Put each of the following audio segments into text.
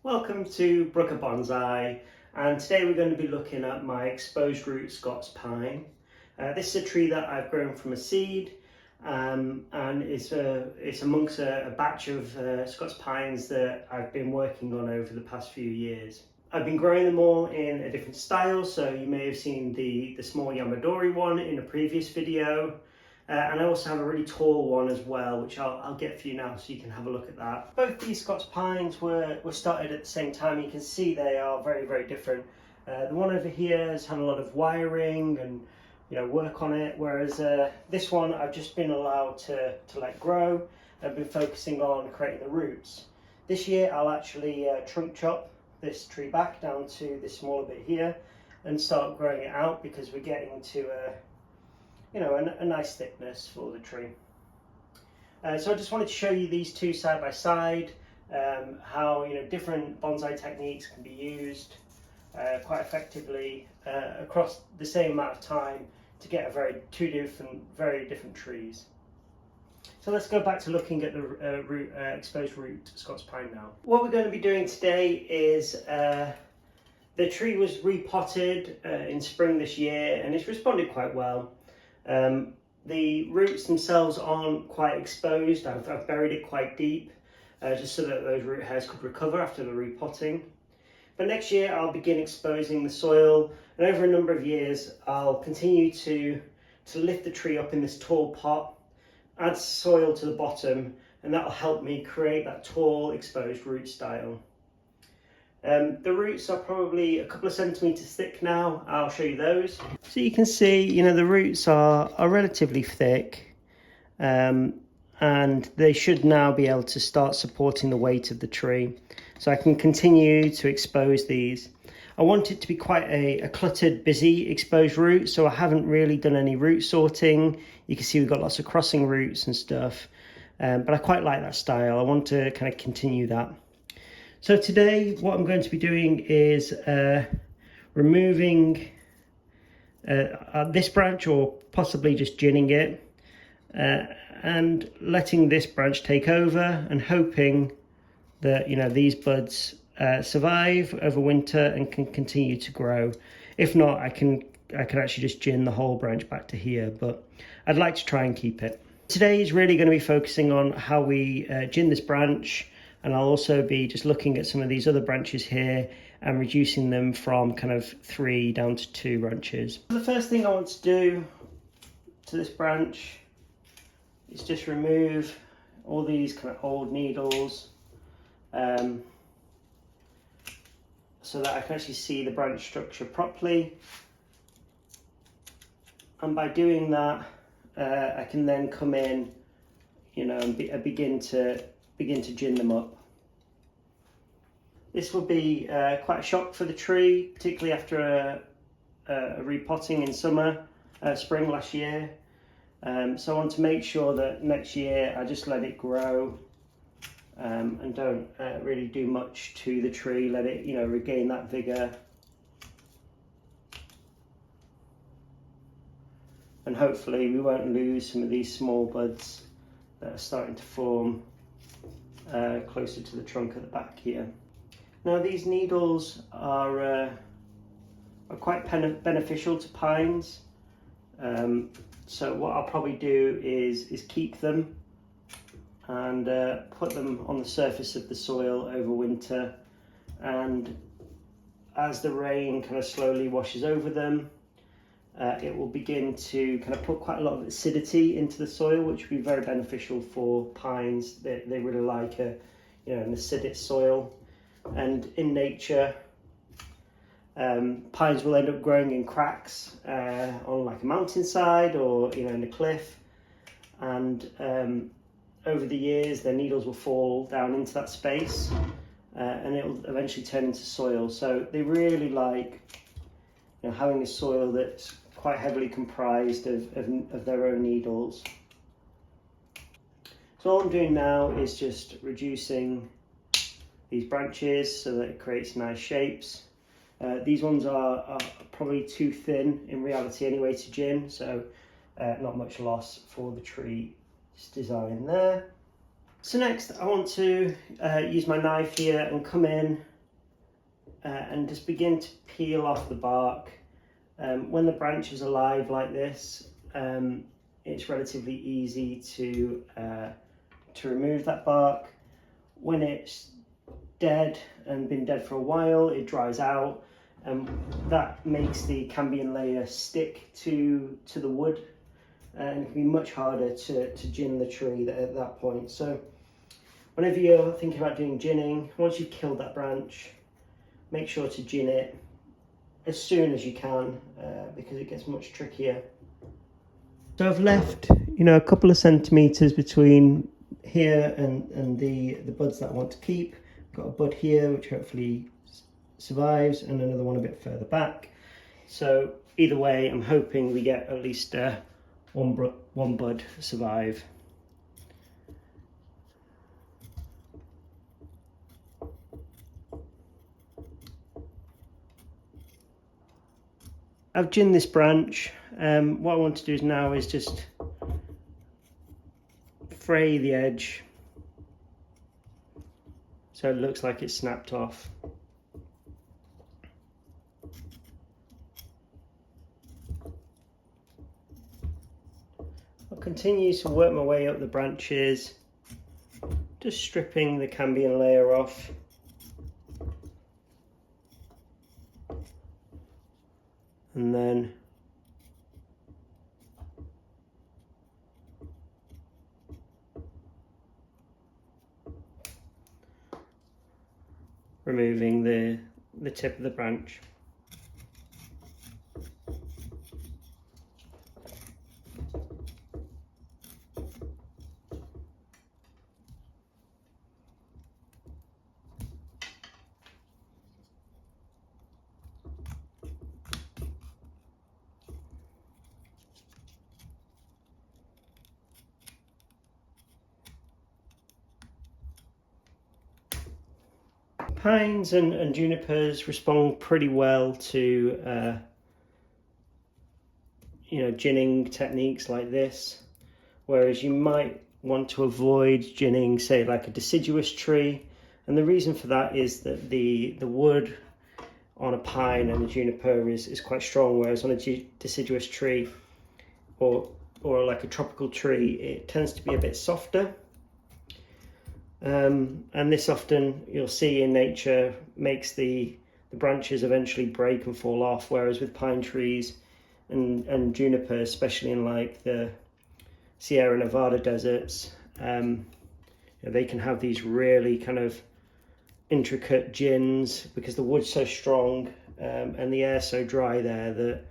Welcome to Brooker Bonsai, and today we're going to be looking at my exposed root Scots Pine. This is a tree that I've grown from a seed, and it's amongst a batch of Scots Pines that I've been working on over the past few years. I've been growing them all in a different style, so you may have seen the small Yamadori one in a previous video. And I also have a really tall one as well, which I'll get for you now so you can have a look at that. Both these Scots Pines were started at the same time. You can see they are very, very different. The one over here has had a lot of wiring and work on it, whereas this one I've just been allowed to let grow. I've been focusing on creating the roots. This year I'll actually trunk chop this tree back down to this smaller bit here and start growing it out, because we're getting to a nice thickness for the tree. So I just wanted to show you these two side by side, how different bonsai techniques can be used quite effectively across the same amount of time to get two very different trees. So let's go back to looking at the exposed root Scots Pine now. What we're going to be doing today is the tree was repotted in spring this year, and it's responded quite well. The roots themselves aren't quite exposed. I've buried it quite deep just so that those root hairs could recover after the repotting. But next year I'll begin exposing the soil, and over a number of years I'll continue to lift the tree up in this tall pot, add soil to the bottom, and that'll help me create that tall exposed root style. The roots are probably a couple of centimeters thick now. I'll show you those. So you can see, the roots are relatively thick, and they should now be able to start supporting the weight of the tree. So I can continue to expose these. I want it to be quite a cluttered, busy exposed root, so I haven't really done any root sorting. You can see we've got lots of crossing roots and stuff, but I quite like that style. I want to kind of continue that. So today what I'm going to be doing is removing this branch, or possibly just ginning it, and letting this branch take over, and hoping that these buds survive over winter and can continue to grow. If not, I can actually just gin the whole branch back to here, but I'd like to try and keep it. Today is really going to be focusing on how we gin this branch. And I'll also be just looking at some of these other branches here and reducing them from kind of 3 down to 2 branches. The first thing I want to do to this branch is just remove all these kind of old needles, so that I can actually see the branch structure properly. And by doing that, I can then come in, and begin to gin them up. This will be quite a shock for the tree, particularly after a repotting in spring last year. So I want to make sure that next year I just let it grow and don't really do much to the tree. Let it, regain that vigor. And hopefully we won't lose some of these small buds that are starting to form closer to the trunk at the back here. Now these needles are quite beneficial to pines, so what I'll probably do is keep them and put them on the surface of the soil over winter, and as the rain kind of slowly washes over them, it will begin to kind of put quite a lot of acidity into the soil, which will be very beneficial for pines. They really like an acidic soil. And in nature, pines will end up growing in cracks on like a mountainside or in a cliff, and over the years their needles will fall down into that space, and it will eventually turn into soil. So they really like having a soil that's quite heavily comprised of their own needles. So all I'm doing now is just reducing these branches so that it creates nice shapes. These ones are probably too thin in reality anyway to gin, so not much loss for the tree's design there. So next I want to use my knife here and come in and just begin to peel off the bark. When the branch is alive like this, it's relatively easy to remove that bark. When it's dead and been dead for a while, it dries out, and that makes the cambium layer stick to the wood, and it can be much harder to gin the tree at that point. So whenever you're thinking about doing ginning, once you've killed that branch, make sure to gin it as soon as you can, because it gets much trickier. So I've left, a couple of centimeters between here and the buds that I want to keep. I've got a bud here which hopefully survives, and another one a bit further back. So either way, I'm hoping we get at least one bud survive. I've ginned this branch. What I want to do now is just fray the edge so it looks like it's snapped off. I'll continue to work my way up the branches, just stripping the cambium layer off. And then removing the tip of the branch. Pines and junipers respond pretty well to ginning techniques like this, whereas you might want to avoid ginning, say, like a deciduous tree. And the reason for that is that the wood on a pine and a juniper is quite strong, whereas on a deciduous tree or like a tropical tree, it tends to be a bit softer. And this often, you'll see in nature, makes the branches eventually break and fall off, whereas with pine trees and juniper, especially in like the Sierra Nevada deserts, they can have these really kind of intricate gins because the wood's so strong, and the air's so dry there that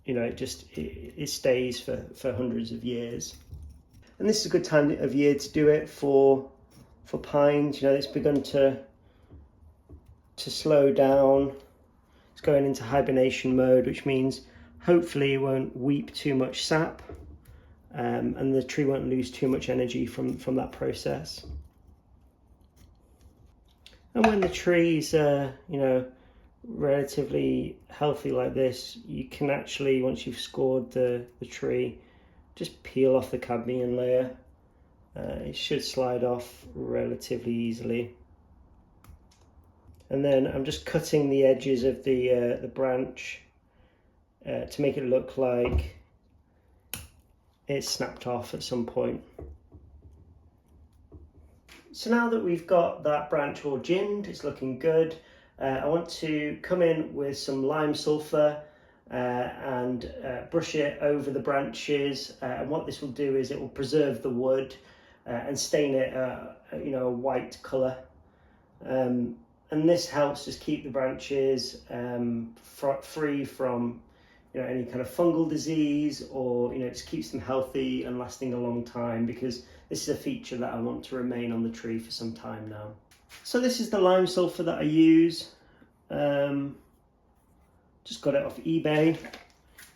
it stays for hundreds of years. And this is a good time of year to do it for pines. It's begun to slow down. It's going into hibernation mode, which means hopefully it won't weep too much sap, and the tree won't lose too much energy from that process. And when the tree's relatively healthy like this, you can actually, once you've scored the tree, just peel off the cadmium layer. It should slide off relatively easily. And then I'm just cutting the edges of the branch to make it look like it's snapped off at some point. So now that we've got that branch all ginned, it's looking good. I want to come in with some lime sulfur and brush it over the branches, and what this will do is it will preserve the wood and stain it a white colour, and this helps just keep the branches free from any kind of fungal disease, or just keeps them healthy and lasting a long time, because this is a feature that I want to remain on the tree for some time now. So this is the lime sulfur that I use. Just got it off eBay.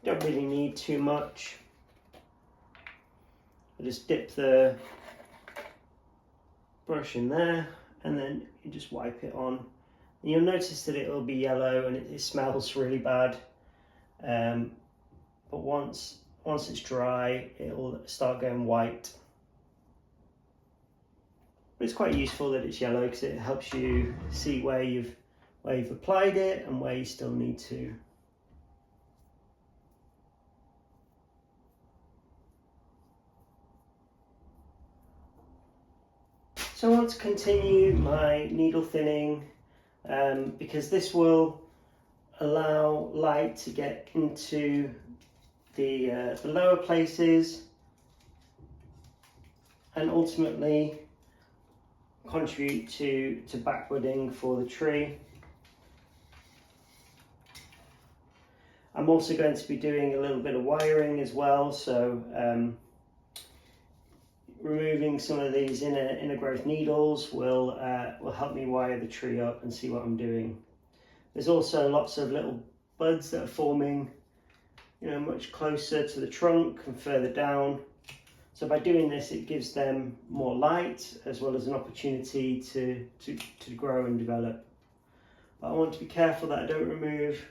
Don't really need too much. I just dip the brush in there, and then you just wipe it on. And you'll notice that it'll be yellow and it smells really bad. But once it's dry, it'll start going white. But it's quite useful that it's yellow because it helps you see where you've applied it and where you still need to. So I want to continue my needle thinning because this will allow light to get into the lower places and ultimately contribute to backwooding for the tree. I'm also going to be doing a little bit of wiring as well, so removing some of these inner growth needles will help me wire the tree up and see what I'm doing. There's also lots of little buds that are forming, you know, much closer to the trunk and further down. So by doing this, it gives them more light as well as an opportunity to grow and develop. But I want to be careful that I don't remove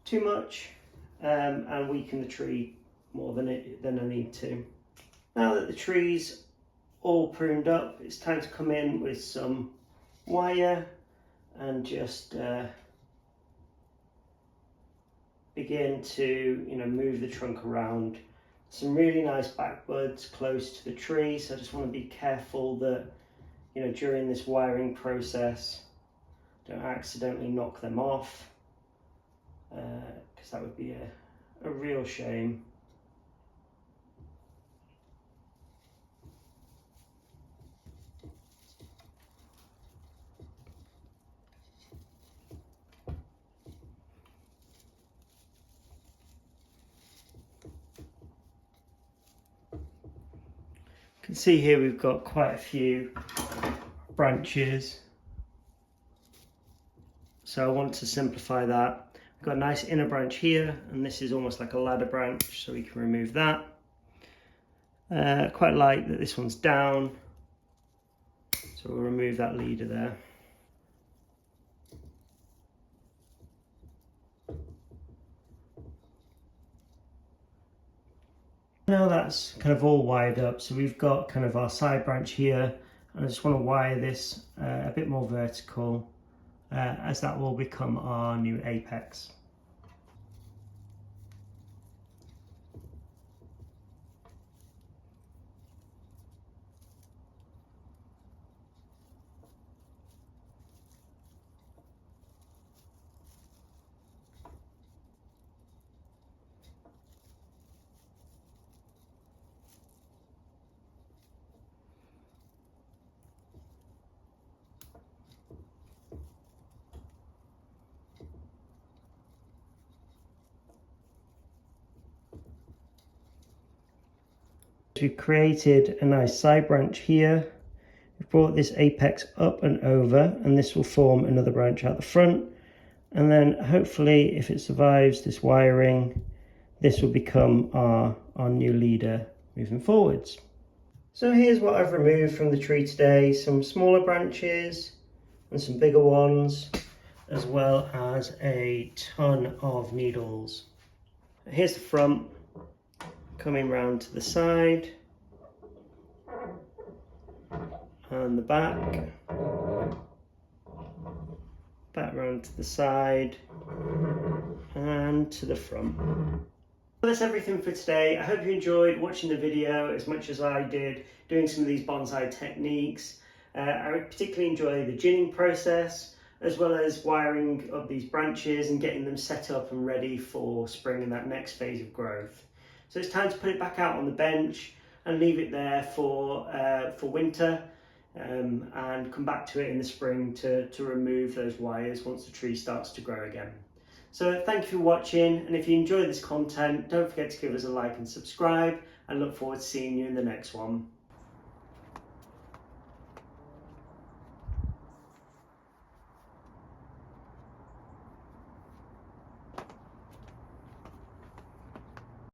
too much and weaken the tree more than I need to. Now that the tree's all pruned up, it's time to come in with some wire and just begin to, you know, move the trunk around. Some really nice back buds close to the tree, so I just want to be careful that, you know, during this wiring process, don't accidentally knock them off, because that would be a real shame. You can see here we've got quite a few branches, so I want to simplify that. We've got a nice inner branch here, and this is almost like a ladder branch, so we can remove that. Quite like that this one's down, so we'll remove that leader there. Now that's kind of all wired up, so we've got kind of our side branch here, and I just want to wire this a bit more vertical, as that will become our new apex. We've created a nice side branch here. We've brought this apex up and over, and this will form another branch out the front. And then hopefully, if it survives this wiring, this will become our new leader moving forwards. So here's what I've removed from the tree today: some smaller branches and some bigger ones, as well as a ton of needles. Here's the front, coming round to the side, and the back round to the side and to the front. So that's everything for today. I hope you enjoyed watching the video as much as I did doing some of these bonsai techniques. I particularly enjoy the ginning process, as well as wiring up these branches and getting them set up and ready for spring and that next phase of growth. So it's time to put it back out on the bench and leave it there for winter, and come back to it in the spring to remove those wires once the tree starts to grow again. So thank you for watching, and if you enjoyed this content, don't forget to give us a like and subscribe, and look forward to seeing you in the next one.